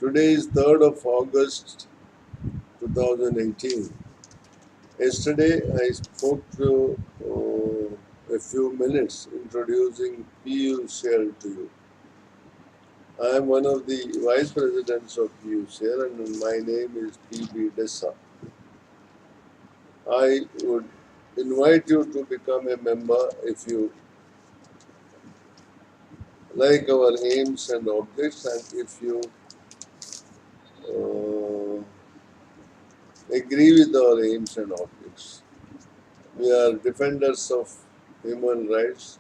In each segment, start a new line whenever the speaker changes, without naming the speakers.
Today is 3rd of August 2018. Yesterday I spoke to a few minutes introducing PUCL to you. I am one of the vice presidents of PUCL and my name is PB Dessa. I would invite you to become a member if you like our aims and objects and if you uh, agree with our aims and objects. We are defenders of human rights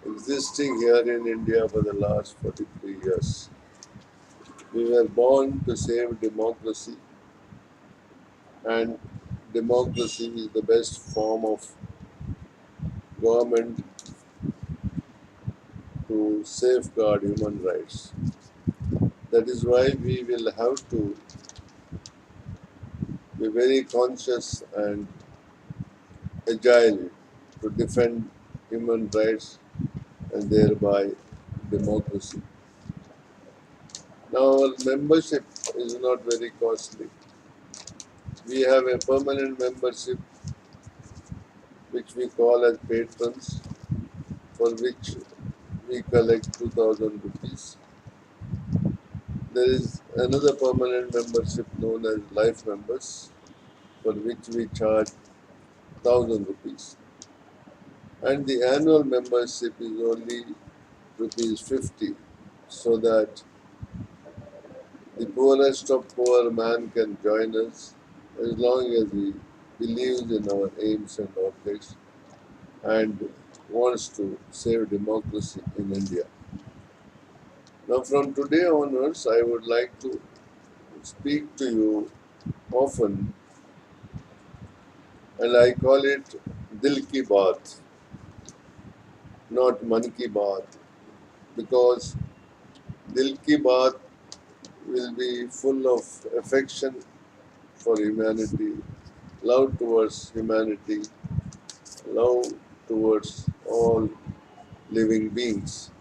existing here in India for the last 43 years. We were born to save democracy, and democracy is the best form of government to safeguard human rights. That is why we will have to be very conscious and agile to defend human rights and thereby democracy. Now, our membership is not very costly. We have a permanent membership which we call as patrons, for which we collect 2000 rupees. There is another permanent membership known as life members, for which we charge 1000 rupees. And the annual membership is only rupees 50, so that the poorest of poor man can join us as long as he believes in our aims and objects and wants to save democracy in India. Now, from today onwards, I would like to speak to you often, and I call it Dil Ki Baat, not Man Ki Baat, because Dil Ki Baat will be full of affection for humanity, love towards humanity, love towards all living beings.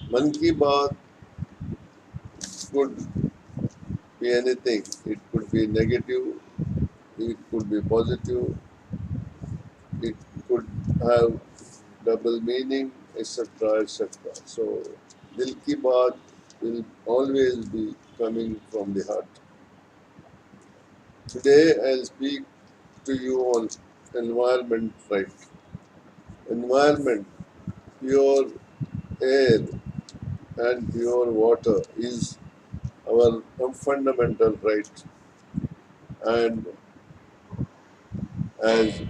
Man Ki Baat could be anything. It could be negative, it could be positive, it could have double meaning, etc. etc. So, Dil Ki Baat will always be coming from the heart. Today, I'll speak to you on environment right. Environment, pure air and pure water is our fundamental right. And as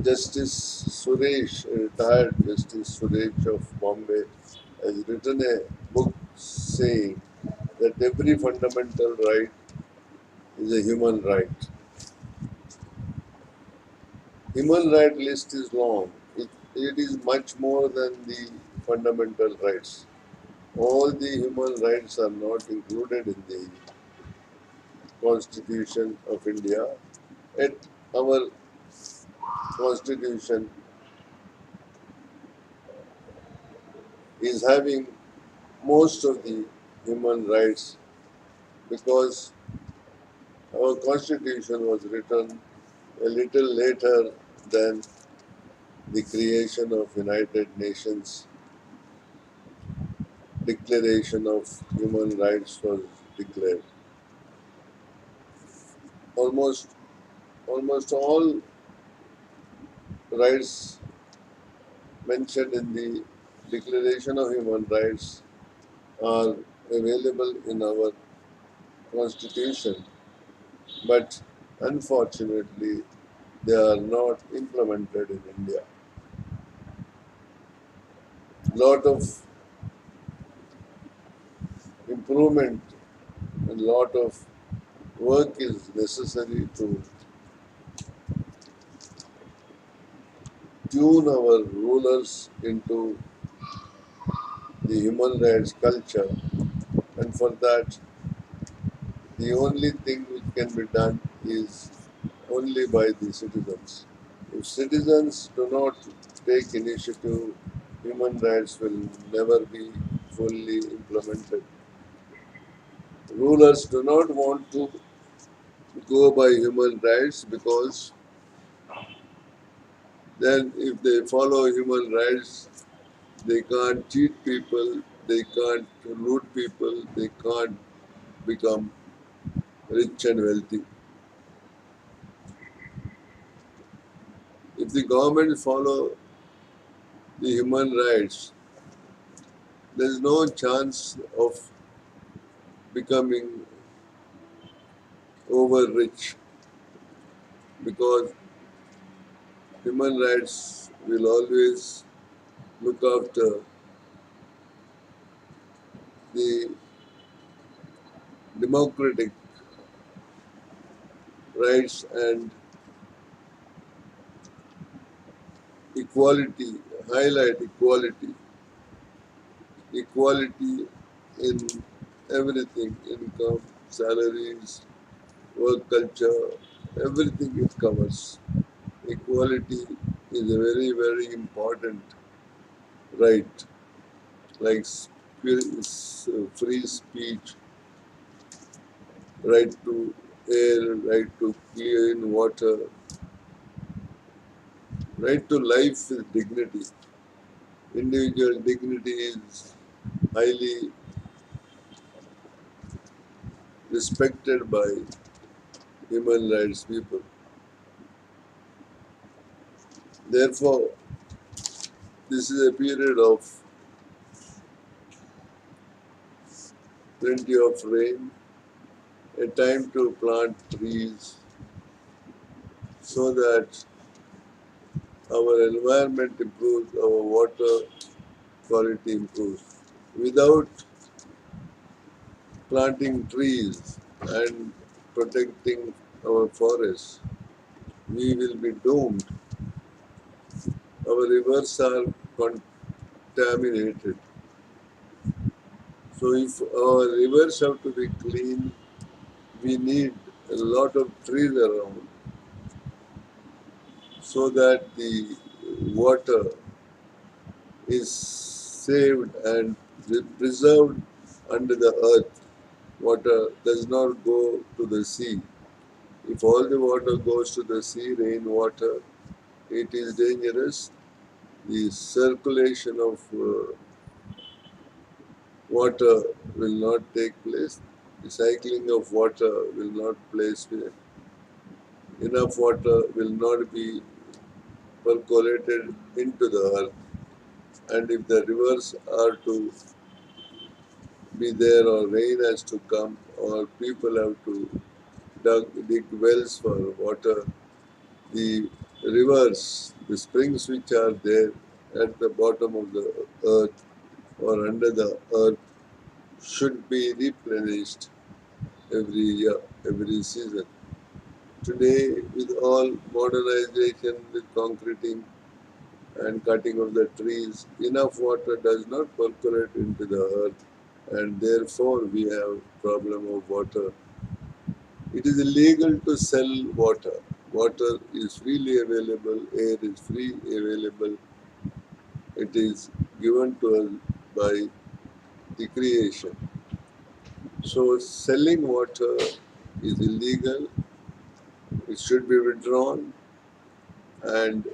Justice Suresh, retired Justice Suresh of Bombay, has written a book saying that every fundamental right is a human right. Human right list is long. It is much more than the fundamental rights. All the human rights are not included in the Constitution of India. Yet our Constitution is having most of the human rights because our Constitution was written a little later than the creation of United Nations Declaration of Human Rights was declared. Almost almost all rights mentioned in the Declaration of Human Rights are available in our Constitution, but unfortunately they are not implemented in India. Lot of improvement and lot of work is necessary to tune our rulers into the human rights culture, and for that the only thing which can be done is only by the citizens. If citizens do not take initiative, human rights will never be fully implemented. Rulers do not want to go by human rights because then if they follow human rights, they can't cheat people, they can't loot people, they can't become rich and wealthy. If the government follow the human rights, there is no chance of becoming over rich because human rights will always look after the democratic rights and equality, highlight equality, equality in everything, income, salaries, work culture, everything it covers. Equality is a very, very important right, like free speech, right to air, right to clean water, right to life with dignity. Individual dignity is highly respected by human rights people. Therefore, this is a period of plenty of rain, a time to plant trees so that our environment improves, our water quality improves. Without planting trees and protecting our forests, we will be doomed. Our rivers are contaminated. So if our rivers have to be clean, we need a lot of trees around so that the water is saved and preserved under the earth. Water does not go to the sea. If all the water goes to the sea, rainwater, it is dangerous. The circulation of water will not take place. The cycling of water will not place. Enough water will not be percolated into the earth. And if the rivers are to be there or rain has to come or people have to dig wells for water, the rivers, the springs which are there at the bottom of the earth or under the earth should be replenished every year, every season. Today, with all modernization, with concreting and cutting of the trees, enough water does not percolate into the earth, and therefore we have problem of water. It is illegal to sell water. Water is freely available, air is free available. It is given to us by the creation. So selling water is illegal. It should be withdrawn, and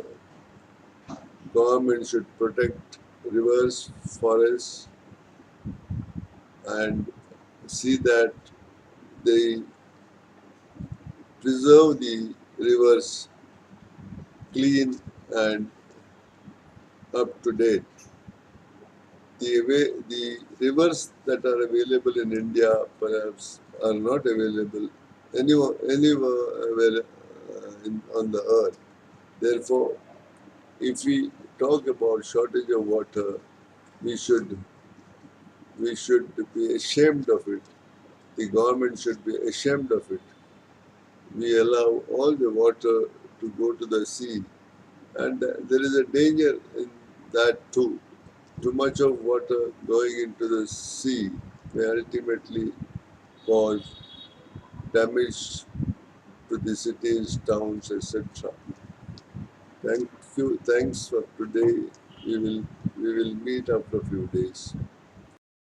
government should protect rivers, forests, and see that they preserve the rivers clean and up to date. The rivers that are available in India perhaps are not available anywhere on the earth. Therefore, if we talk about shortage of water, we should we should be ashamed of it. The government should be ashamed of it. We allow all the water to go to the sea, and there is a danger in that too. Too much of water going into the sea may ultimately cause damage to the cities, towns, etc. Thank you. Thanks for today. We will we will meet after a few days.